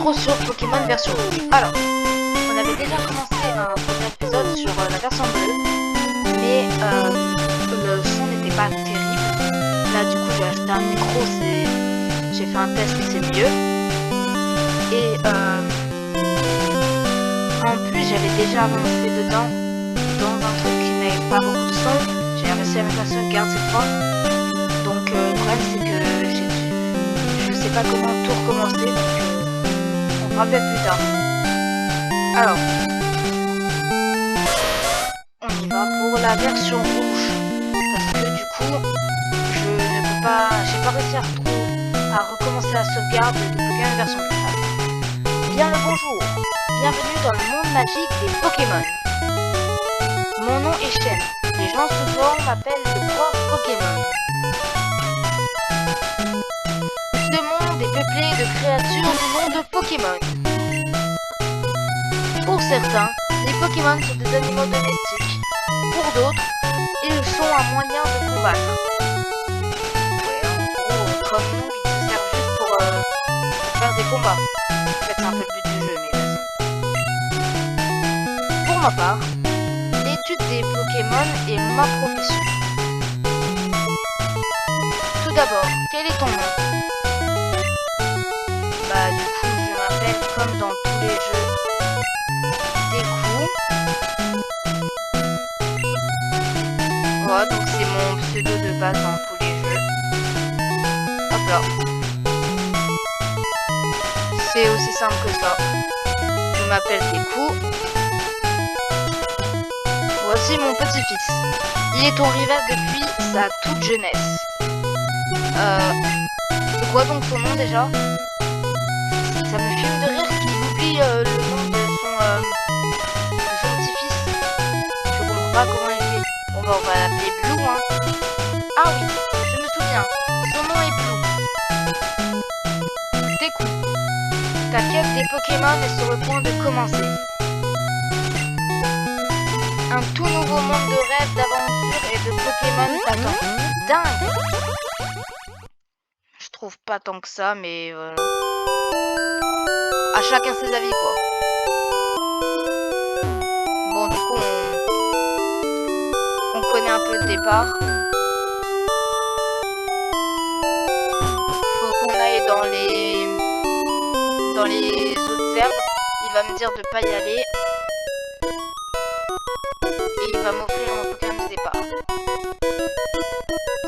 intro sur Pokémon version rouge. Alors, on avait déjà commencé un premier épisode sur la version bleue, mais le son n'était pas terrible. Là, du coup, j'ai acheté un micro, j'ai fait un test, c'est mieux. Et en plus, j'avais déjà avancé dedans dans un truc qui n'avait pas beaucoup de son. J'ai réussi à mettre la sauvegarde cette fois. Donc, le problème, c'est que je sais pas comment tout recommencer, donc on verra peut-être plus tard. Alors, on y va pour la version rouge, parce que du coup, je ne peux pas, j'ai pas réussi à recommencer la sauvegarde de Pokémon version rouge. Bien le bonjour, bienvenue dans le monde magique des Pokémon. Mon nom est Shen, les gens souvent m'appellent le prof Pokémon. Ce monde est peuplé de créatures du nom de Pokémon. Pour certains, les Pokémon sont des animaux domestiques. Pour d'autres, ils sont un moyen de combattre. Ouais, en gros, comme nous, ils se servent juste pour faire des combats. En fait, c'est un peu le but du jeu, mais vas-y. Pour ma part, l'étude des Pokémon est ma profession. Tout d'abord, quel est ton nom? Bah, du coup, je m'appelle comme dans tous les jeux. Ouais, donc c'est mon pseudo de base dans tous les jeux. Hop là. C'est aussi simple que ça. Je m'appelle Deku. Voici mon petit-fils. Il est ton rival depuis sa toute jeunesse. C'est quoi donc son nom déjà? Ça me fume de rire qu'il oublie le nom de son petit-fils. Je comprends pas comment il fait. Bon bah on va l'appeler Blue, hein. Ah oui, je me souviens. Son nom est Blue. Deku. Ta quête des Pokémon est sur le point de commencer. Un tout nouveau monde de rêves, d'aventures et de Pokémon t'attend. Dingue! Je trouve pas tant que ça, mais voilà. À chacun ses avis, quoi. Bon, du coup, on connaît un peu le départ. Faut qu'on aille dans les autres herbes. Il va me dire de pas y aller. Et il va m'offrir mon Pokémon de départ.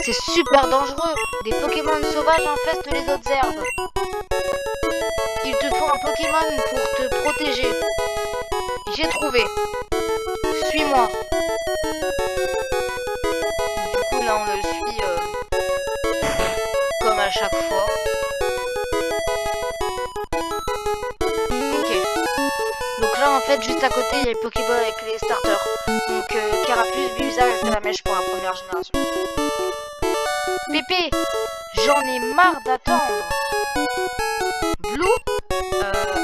C'est super dangereux. Des Pokémon sauvages infestent les autres herbes. Il te faut un Pokémon pour te protéger. J'ai trouvé. Suis-moi. Du coup, là, on le suit comme à chaque fois. Ok. Donc là, en fait, juste à côté, il y a les Pokéball avec les starters. Donc, Carapuce, Bulbizarre et Salamèche pour la première génération. Pépé, j'en ai marre d'attendre. Blue?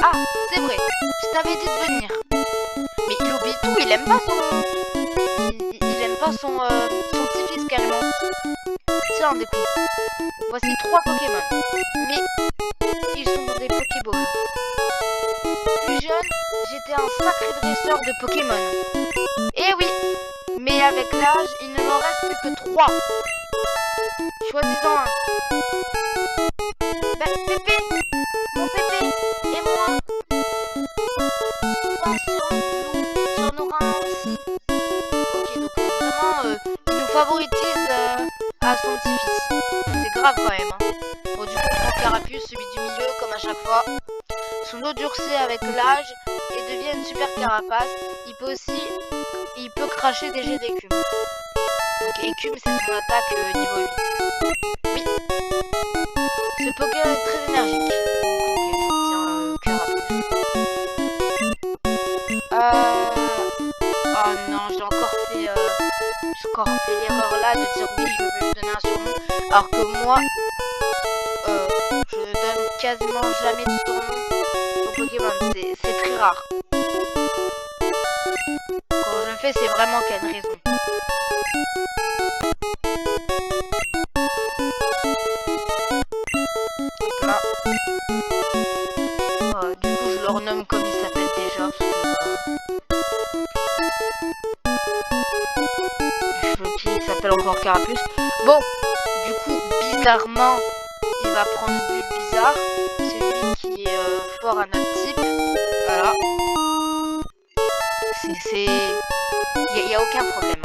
Ah, c'est vrai, je t'avais dit de venir. Mais il oublie tout, il aime pas il aime pas son petit-fils carrément. Tiens, Deku, voici 3 Pokémon. Mais ils sont dans des Pokéballs. Plus jeune, j'étais un sacré dresseur de Pokémon. Eh oui, mais avec l'âge, il ne m'en reste plus que 3. Choisis-en un. Bah, Pépé, mon Pépé, et moi. Patience, Blue, tu en auras un aussi. Ok, donc vraiment, il nous favorise à son petit-fils. C'est grave quand même, hein. Bon, du coup, on prend Carapuce, celui du milieu, comme à chaque fois. Son eau durcit avec l'âge et devient une super carapace. Il peut cracher des jets d'écume. Donc écume, c'est son attaque niveau 8. Oui. Ce Pokémon est très énergique. Ok, tiens, Carapuce. Oh non, j'ai encore fait l'erreur là de dire oui, je vais lui donner un surnom. Alors que moi, je ne donne quasiment jamais de surnom au Pokémon. C'est très rare. Quand je le fais, c'est vraiment qu'il y a une raison. Là. Oh, renomme comme il s'appelle déjà. Je veux qu'il s'appelle encore Carapuce. Bon, du coup, bizarrement, il va prendre Bulle Bizarre. C'est lui qui est fort à notre type. Voilà. Il n'y a aucun problème.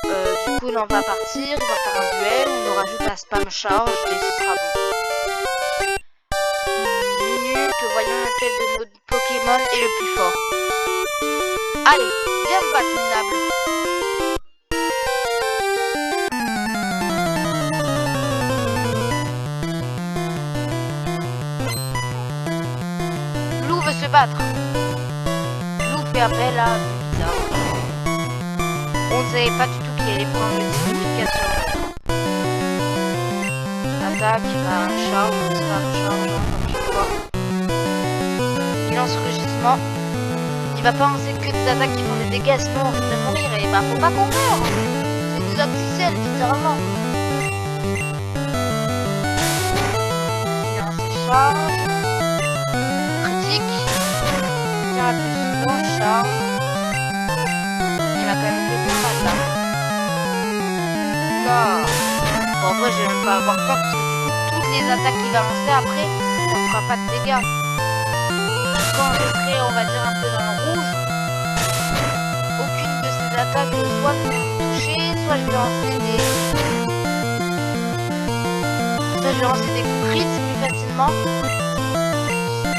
Bon, du coup, là, on va partir. Il va faire un duel. On nous rajoute un spam charge et ce sera bon. Voyons lequel de nos Pokémon est le plus fort. Allez, viens me battre, minable. Blue veut se battre. Blue fait appel à Bizarre. On ne savait pas du tout qu'il allait prendre une signification. Attaque, un charge, comme tu vois. Lance rugissement. Il va penser que des attaques qui font des dégâts, sinon on risque de mourir. Et bah faut pas qu'on meure. C'est des opticiels, littéralement. Il lance charge. Critique. Carapuce bon charge. Il m'a quand même fait beaucoup mal là. Là. Bon, en vrai je vais même pas avoir peur parce que du coup toutes les attaques qu'il va lancer après, ça fera pas de dégâts. Quand je serai, on va dire, un peu dans le rouge, aucune de ces attaques soit ne vont me toucher, soit je vais lancer des coups crits plus facilement.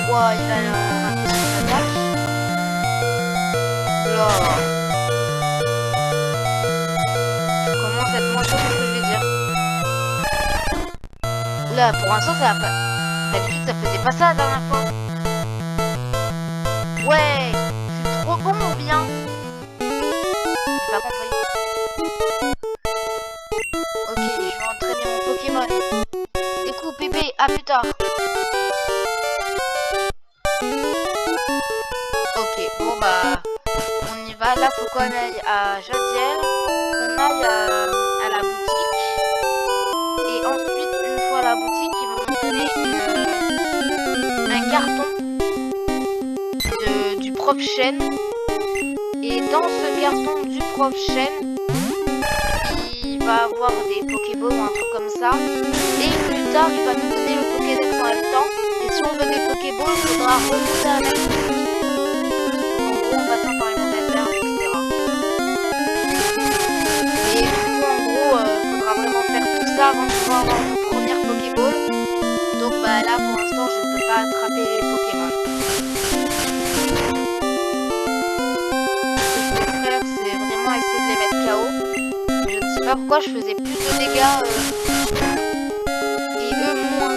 Soit il va rater son attaque. Là. Je commence à être moins sûr de ce que je vais dire. Oula, pour l'instant, ça va pas. D'habitude, ça faisait pas ça la dernière fois. Ouais, c'est trop bon ou bien? J'ai pas compris. Ok, je vais entraîner mon Pokémon. Écoute, Pépé, à plus tard. Ok, bon bah, on y va. Là, faut qu'on aille à Jadiel, qu'on aille à la boutique. Et ensuite, une fois à la boutique, ils vont nous donner un carton du prof Chen. Et dans ce carton du prof Chen, il va avoir des Pokéballs ou un truc comme ça. Et plus tard, il va nous donner le Pokédex en même temps. Et si on veut des Pokéballs, il faudra remonter à la boutique. En gros, on passe par les monastères, etc. Et du coup, en gros, il faudra vraiment faire tout ça avant de pouvoir avoir nos premières Pokéball. Donc bah là, pour l'instant, je ne peux pas attraper les Pokémon. Essayer de les mettre KO. Je ne sais pas pourquoi je faisais plus de dégâts et eux moins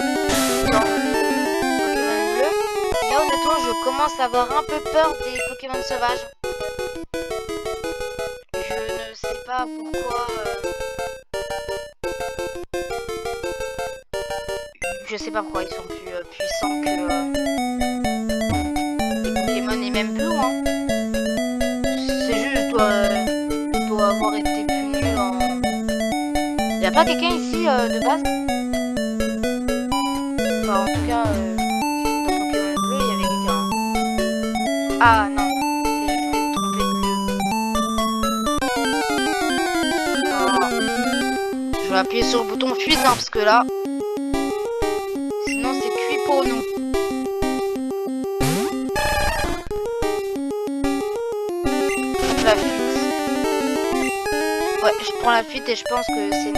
dans Pokémon bleu. Là honnêtement je commence à avoir un peu peur des Pokémon sauvages. Je ne sais pas pourquoi. Je sais pas pourquoi ils sont plus puissants que les Pokémon et même bleu. Hein. C'est juste doit avoir été puni en... Y'a pas quelqu'un ici de base? Enfin en tout cas dans Pokémon bleu il y avait quelqu'un. Ah non, c'est juste que je m'ai trompé de lieu. Oh. Je vais appuyer sur le bouton fuite hein, parce que là sinon c'est cuit pour nous. La fuite. Ouais, je prends la fuite et je pense que c'est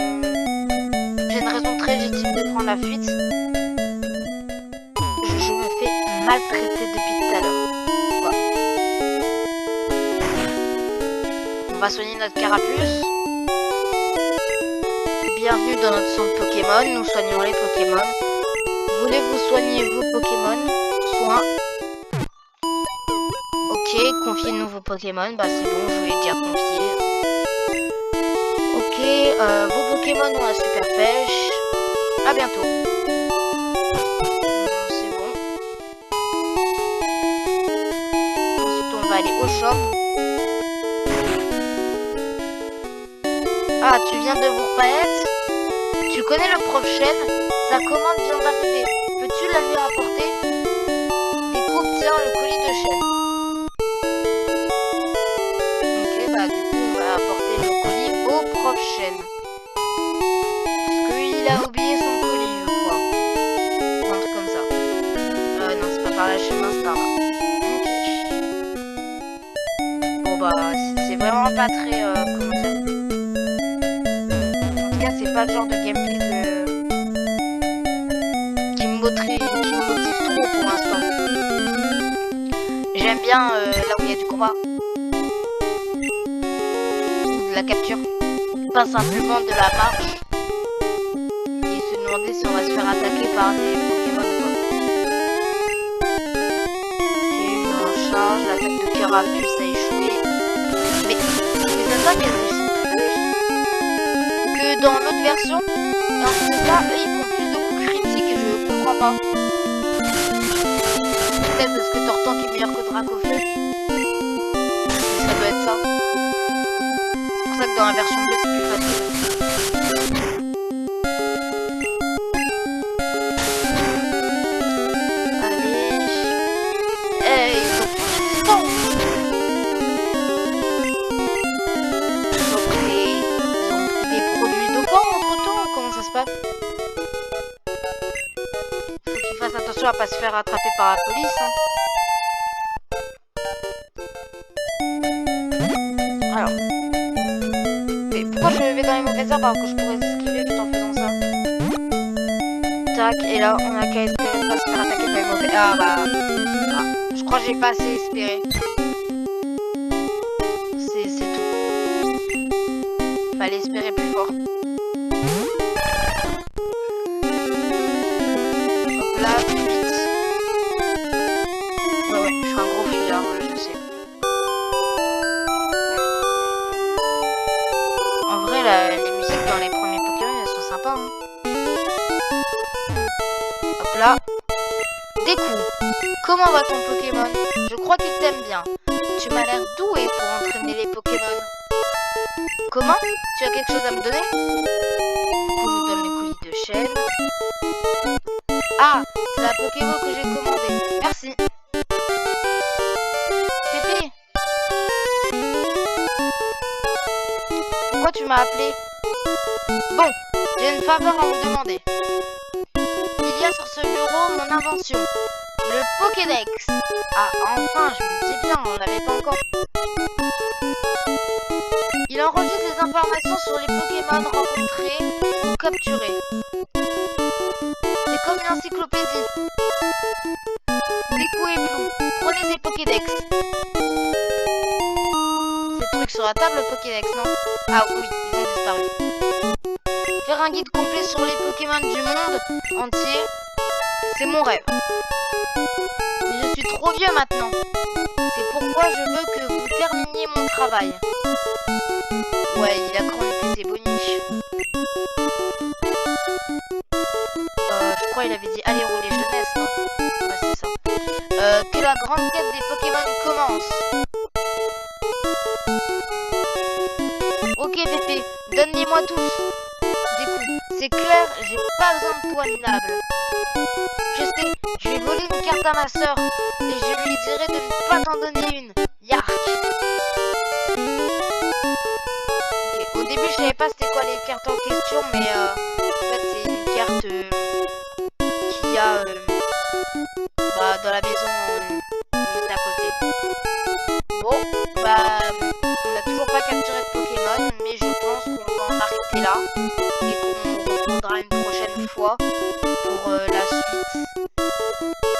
j'ai une raison très légitime de prendre la fuite. Je me fais maltraiter depuis tout à l'heure. Voilà. On va soigner notre Carapuce. Bienvenue dans notre centre Pokémon. Nous soignons les Pokémon. Voulez-vous soigner vos Pokémon? Soin. Ok, confiez-nous vos Pokémon. Bah c'est bon, je vous l'ai déjà confié. Ok, vos Pokémon ont la super pêche. À bientôt. C'est bon. Ensuite, on va aller au shop. Ah, tu viens de vous reconnaître? Tu connais le prof Chen? Sa commande vient d'arriver. Peux-tu la lui rapporter? Découpe, tiens, le colis de chaîne. Ok, bah du coup, on va apporter le colis au prof chaîne. Parce qu'il a oublié son colis, je crois. Ou un truc comme ça. Non, c'est pas par là, chemin, c'est par là. Ok. Bon bah, c'est vraiment pas très... comment dire? En tout cas, c'est pas le genre de gameplay qui me motive trop pour l'instant. J'aime bien là où il y a du combat. Ou de la capture. Pas simplement de la marche. Et se demander si on va se faire attaquer par des Pokémon quoi. Ok, on charge, l'attaque de Carapuce a échoué. Mais les attaques elles réussissent plus que dans l'autre version. Et en tout cas, eux ils font plus de coups critiques, je comprends pas. Peut-être parce que Tortank est meilleur que Dracofeu. Ça doit être ça. C'est pour ça que dans la version 2 c'est plus facile. Faut qu'il fasse attention à pas se faire attraper par la police. Hein. Alors. Mais pourquoi je vais dans les mauvaises herbes alors que je pourrais esquiver tout en faisant ça? Tac, et là on a qu'à espérer de pas se faire attaquer par les mauvais. Ah bah. Ah, je crois que j'ai pas assez espéré. C'est tout. Fallait espérer plus fort. Les musiques dans les premiers Pokémon, elles sont sympas. Hein. Hop là. Des coups. Comment va ton Pokémon? Je crois qu'il t'aime bien. Tu m'as l'air doué pour entraîner les Pokémon. Comment? Tu as quelque chose à me donner? Du coup, je donne les colis de chaîne. Ah, c'est la Pokémon que j'ai commandée. Merci. Pépé. Pourquoi tu m'as appelé? Bon, j'ai une faveur à vous demander. Il y a sur ce bureau mon invention, le Pokédex. Ah, enfin, je me dis bien, on l'avait pas encore. Il enregistre les informations sur les Pokémon rencontrés ou capturés. C'est comme une encyclopédie. Riku et Blue, prenez ces Pokédex. Ces trucs sur la table, le Pokédex, non? Ah oui, ils ont disparu. Faire un guide complet sur les Pokémon du monde entier, c'est mon rêve. Mais je suis trop vieux maintenant. C'est pourquoi je veux que vous terminiez mon travail. Ouais, il a chroniqué ses boniches. Je crois qu'il avait dit allez rouler jeunesse, non? Ouais, c'est ça. Que la grande quête des Pokémon commence. Ok Pépé, donne-les-moi tous. Des coups. C'est clair, j'ai pas besoin de toi, minable. Je sais, je vais voler une carte à ma soeur et je lui dirai de ne pas t'en donner une. Yark. Okay. Au début, je savais pas c'était quoi les cartes en question, mais en fait, c'est une carte qu'il y a dans la maison juste à côté. Bon, bah, on n'a toujours pas capturé de Pokémon, mais je pense qu'on va en arrêter là et qu'on reprendra une prochaine fois pour la suite,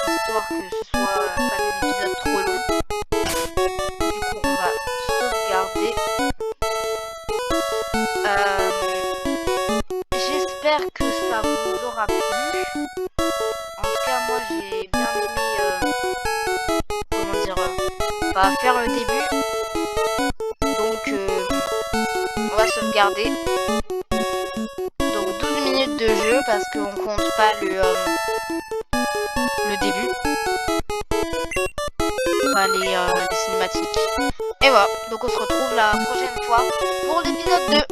histoire que ce soit pas des épisodes trop longs. Du coup, on va sauvegarder. J'espère que ça vous aura plu. En tout cas, moi j'ai bien aimé comment dire, faire le début. Donc on va sauvegarder. Donc 12 minutes de jeu parce qu'on compte pas le début. Enfin les cinématiques. Et voilà, donc on se retrouve la prochaine fois pour l'épisode 2.